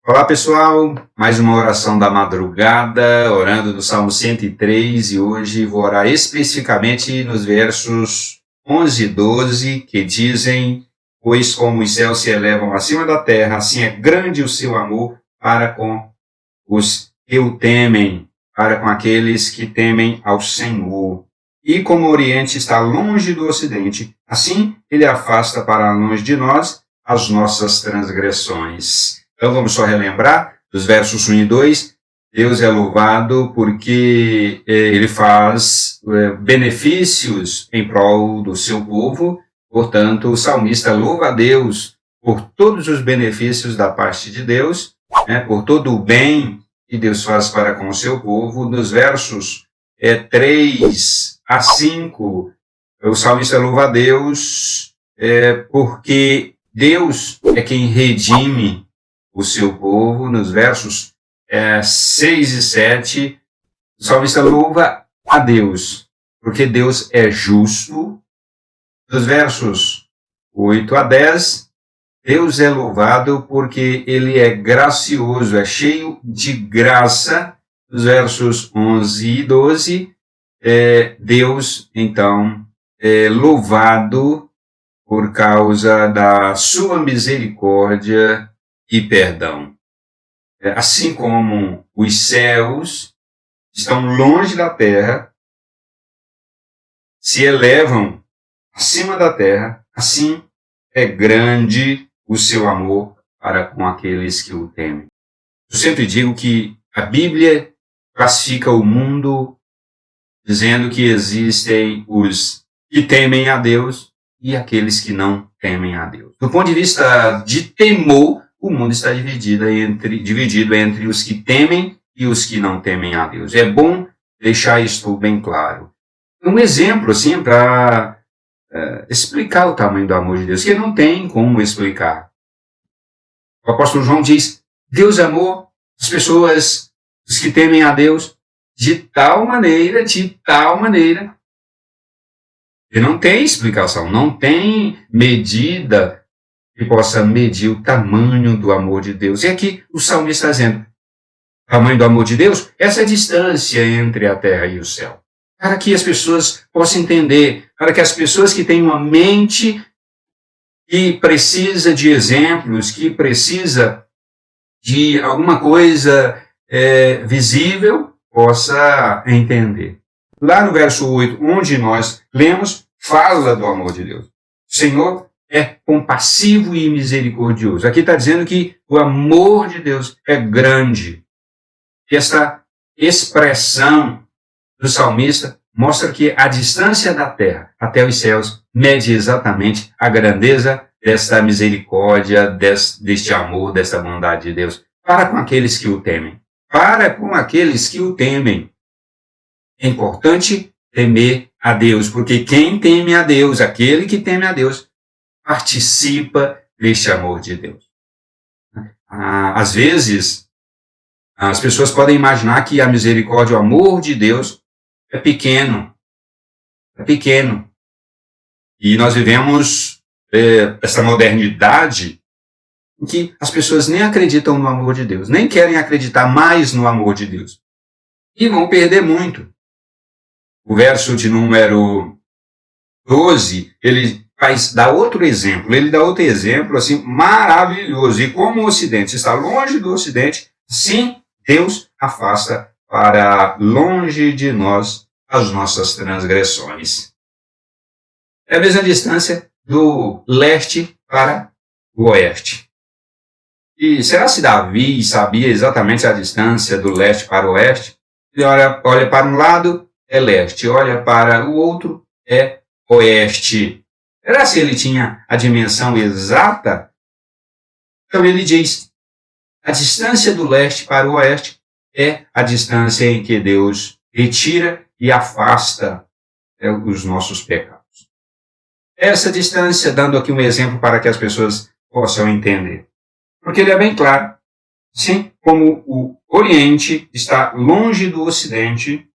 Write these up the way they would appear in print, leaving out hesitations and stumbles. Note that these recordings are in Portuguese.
Olá pessoal, mais uma oração da madrugada, orando do Salmo 103 e hoje vou orar especificamente nos versos 11 e 12 que dizem: pois como os céus se elevam acima da terra, assim é grande o seu amor para com os que o temem, para com aqueles que temem ao Senhor. E como o Oriente está longe do Ocidente, assim ele afasta para longe de nós as nossas transgressões. Então vamos só relembrar dos versos 1 e 2. Deus é louvado porque ele faz benefícios em prol do seu povo. Portanto, o salmista louva a Deus por todos os benefícios da parte de Deus, por todo o bem que Deus faz para com o seu povo. Nos versos 3 a 5, o salmista louva a Deus porque Deus é quem redime o seu povo. Nos versos 6 e 7, o salmista louva a Deus, porque Deus é justo. Nos versos 8 a 10, Deus é louvado porque Ele é gracioso, é cheio de graça. Nos versos 11 e 12, Deus, então, é louvado por causa da sua misericórdia e perdão. Assim como os céus estão longe da terra, se elevam acima da terra, assim é grande o seu amor para com aqueles que o temem. Eu sempre digo que a Bíblia classifica o mundo dizendo que existem os que temem a Deus e aqueles que não temem a Deus. Do ponto de vista de temor, o mundo está dividido entre os que temem e os que não temem a Deus. É bom deixar isto bem claro. Um exemplo, assim, para explicar o tamanho do amor de Deus, que não tem como explicar. O apóstolo João diz: Deus amou as pessoas, os que temem a Deus, de tal maneira, que não tem explicação, não tem medida que possa medir o tamanho do amor de Deus. E aqui o salmista está dizendo: o tamanho do amor de Deus, essa é a distância entre a terra e o céu. Para que as pessoas possam entender, para que as pessoas que têm uma mente que precisa de exemplos, que precisa de alguma coisa visível, possa entender. Lá no verso 8, onde nós lemos, fala do amor de Deus. O Senhor é compassivo e misericordioso. Aqui está dizendo que o amor de Deus é grande. Esta expressão do salmista mostra que a distância da terra até os céus mede exatamente a grandeza desta misericórdia, deste amor, desta bondade de Deus para com aqueles que o temem. Para com aqueles que o temem. É importante temer a Deus, porque quem teme a Deus, aquele que teme a Deus, participa deste amor de Deus. Às vezes, as pessoas podem imaginar que a misericórdia, o amor de Deus é pequeno. É pequeno. E nós vivemos essa modernidade em que as pessoas nem acreditam no amor de Deus, nem querem acreditar mais no amor de Deus. E vão perder muito. O verso de número 12, ele dá outro exemplo. Ele dá outro exemplo assim, maravilhoso. E como o Ocidente está longe do Ocidente, sim, Deus afasta para longe de nós as nossas transgressões. É a mesma distância do leste para o oeste. E será se Davi sabia exatamente a distância do leste para o oeste? Ele olha para um lado, é leste. Olha para o outro, é oeste. Será se ele tinha a dimensão exata? Então ele diz: a distância do leste para o oeste é a distância em que Deus retira e afasta os nossos pecados. Essa distância, dando aqui um exemplo para que as pessoas possam entender. Porque ele é bem claro. Assim como o Oriente está longe do Ocidente,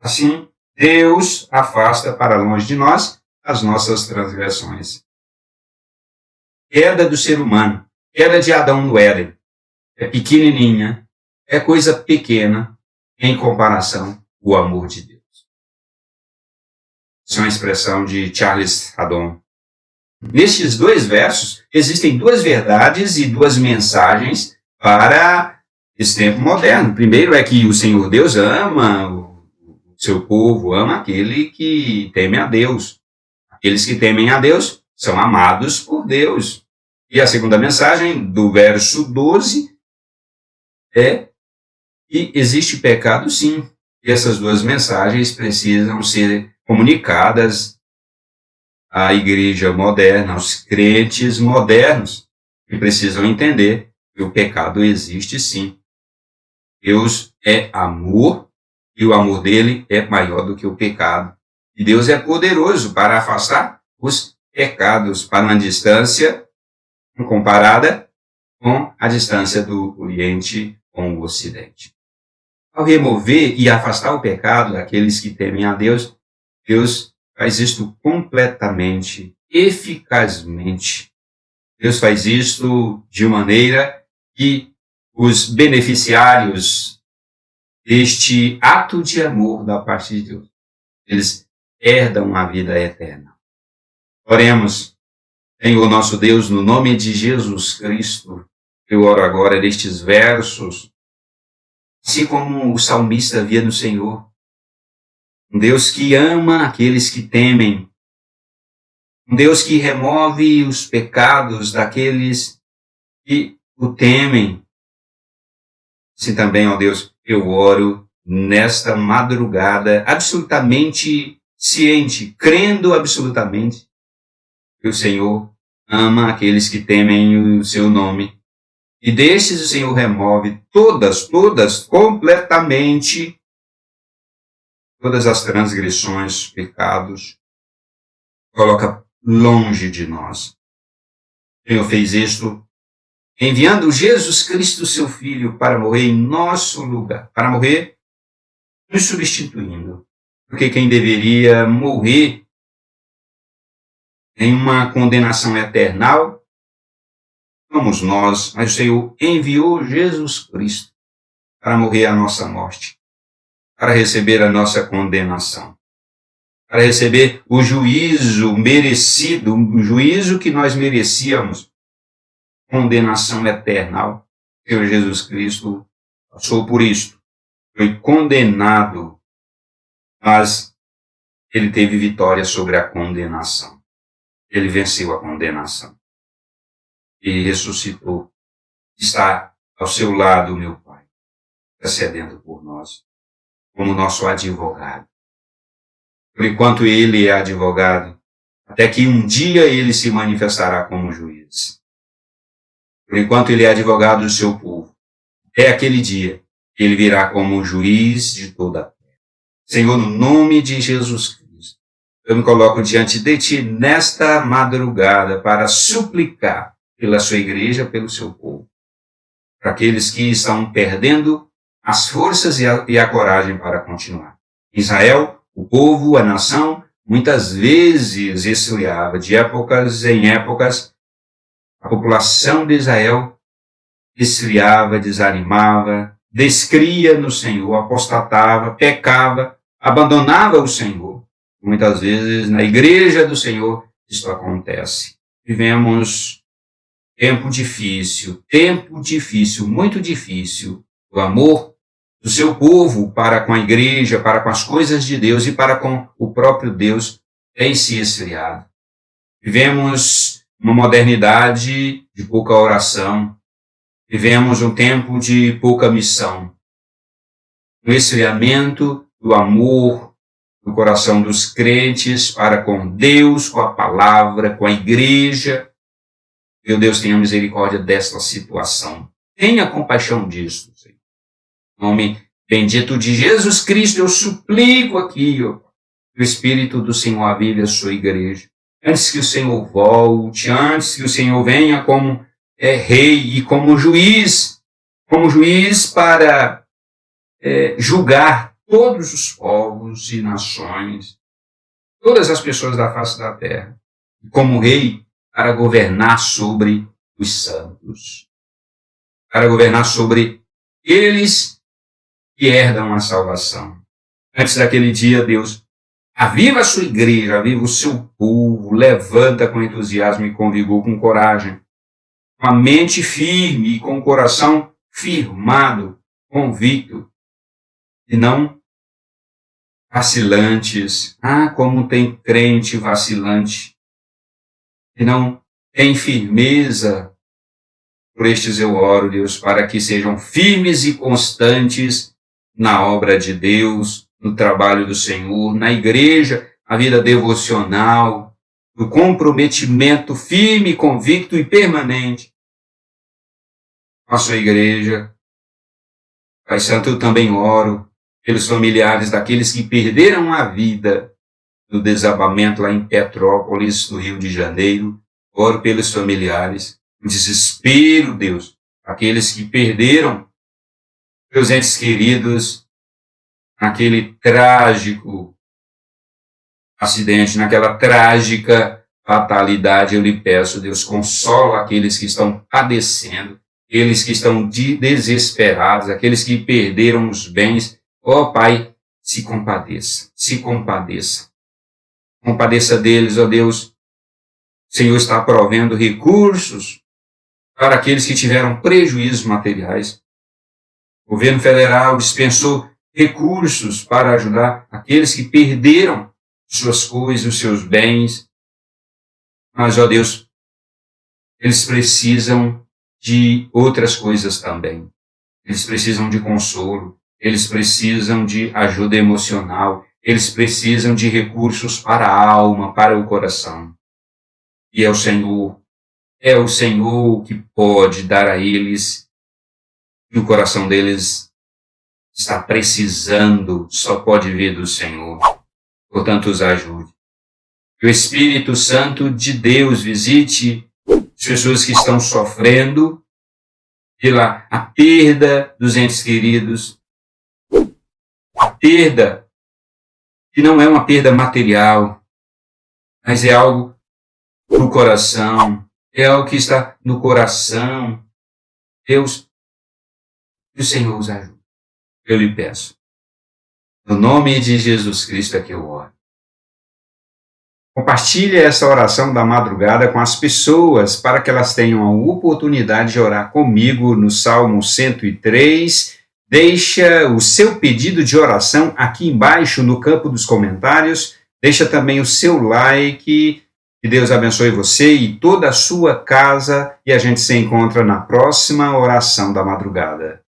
assim Deus afasta para longe de nós as nossas transgressões. Queda do ser humano, queda de Adão no Éden, é pequenininha, é coisa pequena em comparação ao amor de Deus. Isso é uma expressão de Charles Haddon. Nestes 2 versos, existem 2 verdades e 2 mensagens para esse tempo moderno. Primeiro é que o Senhor Deus ama o seu povo, ama aquele que teme a Deus. Aqueles que temem a Deus são amados por Deus. E a segunda mensagem, do verso 12, é que existe pecado sim. E essas 2 mensagens precisam ser comunicadas à igreja moderna, aos crentes modernos, que precisam entender que o pecado existe sim. Deus é amor e o amor dele é maior do que o pecado. E Deus é poderoso para afastar os pecados para uma distância comparada com a distância do Oriente com o Ocidente. Ao remover e afastar o pecado daqueles que temem a Deus, Deus faz isto completamente, eficazmente. Deus faz isto de maneira que os beneficiários deste ato de amor da parte de Deus, eles herdam a vida eterna. Oremos. Senhor nosso Deus, no nome de Jesus Cristo, eu oro agora nestes versos, assim como o salmista via no Senhor, um Deus que ama aqueles que temem, um Deus que remove os pecados daqueles que o temem. Assim também, ó Deus, eu oro nesta madrugada, absolutamente ciente, crendo absolutamente que o Senhor ama aqueles que temem o seu nome. E destes o Senhor remove todas, completamente, todas as transgressões, pecados, coloca longe de nós. O Senhor fez isto enviando Jesus Cristo, seu Filho, para morrer em nosso lugar, para morrer nos substituindo. Porque quem deveria morrer em uma condenação eternal somos nós, mas o Senhor enviou Jesus Cristo para morrer a nossa morte, para receber a nossa condenação, para receber o juízo merecido, o juízo que nós merecíamos, condenação eterna. O Senhor Jesus Cristo passou por isto, foi condenado, mas ele teve vitória sobre a condenação. Ele venceu a condenação e ressuscitou. Está ao seu lado, meu Pai, intercedendo por nós, como nosso advogado. Por enquanto ele é advogado, até que um dia ele se manifestará como juiz. Por enquanto ele é advogado do seu povo, até aquele dia ele virá como juiz de toda a terra. Senhor, no nome de Jesus Cristo, eu me coloco diante de Ti nesta madrugada para suplicar pela sua igreja, pelo seu povo, para aqueles que estão perdendo as forças e a coragem para continuar. Israel, o povo, a nação, muitas vezes esfriava, de épocas em épocas, a população de Israel esfriava, desanimava, descria no Senhor, apostatava, pecava, abandonava o Senhor. Muitas vezes na igreja do Senhor isso acontece. Vivemos tempo difícil, muito difícil. O amor do seu povo para com a igreja, para com as coisas de Deus e para com o próprio Deus tem se esfriado. Vivemos uma modernidade de pouca oração. Vivemos um tempo de pouca missão. Um esfriamento do amor no coração dos crentes para com Deus, com a palavra, com a igreja. Meu Deus, tenha misericórdia desta situação. Tenha compaixão disso, Senhor. Em nome bendito de Jesus Cristo, eu suplico aqui, ó, que o Espírito do Senhor avive a sua igreja. Antes que o Senhor volte, antes que o Senhor venha como rei e como juiz para julgar todos os povos e nações, todas as pessoas da face da terra, e como rei para governar sobre os santos. para governar sobre eles que herdam a salvação. Antes daquele dia, Deus aviva a sua igreja, aviva o seu povo, levanta com entusiasmo e com vigor, com coragem, com a mente firme e com o coração firmado, convicto, e não vacilantes. Ah, como tem crente vacilante, que não tem firmeza. Por estes eu oro, Deus, para que sejam firmes e constantes na obra de Deus, no trabalho do Senhor, na igreja, a vida devocional, no comprometimento firme, convicto e permanente com a sua igreja. Pai Santo, eu também oro pelos familiares daqueles que perderam a vida no desabamento lá em Petrópolis, no Rio de Janeiro. Oro pelos familiares, o desespero, Deus, aqueles que perderam seus entes queridos naquele trágico acidente, naquela trágica fatalidade. Eu lhe peço, Deus, consola aqueles que estão padecendo, aqueles que estão desesperados, aqueles que perderam os bens. Ó Pai, se compadeça, se compadeça. Compadeça deles, ó Deus. O Senhor está provendo recursos para aqueles que tiveram prejuízos materiais. O governo federal dispensou recursos para ajudar aqueles que perderam suas coisas, os seus bens. Mas, ó Deus, eles precisam de outras coisas também. Eles precisam de consolo, eles precisam de ajuda emocional, eles precisam de recursos para a alma, para o coração. E é o Senhor que pode dar a eles, e o coração deles está precisando, só pode vir do Senhor. Portanto, os ajude. Que o Espírito Santo de Deus visite as pessoas que estão sofrendo pela a perda dos entes queridos, a perda que não é uma perda material, mas é algo no coração, é algo que está no coração. Deus, que o Senhor os ajude. Eu lhe peço. No nome de Jesus Cristo é que eu oro. Compartilhe essa oração da madrugada com as pessoas para que elas tenham a oportunidade de orar comigo no Salmo 103. Deixa o seu pedido de oração aqui embaixo no campo dos comentários. Deixa também o seu like. Que Deus abençoe você e toda a sua casa. E a gente se encontra na próxima oração da madrugada.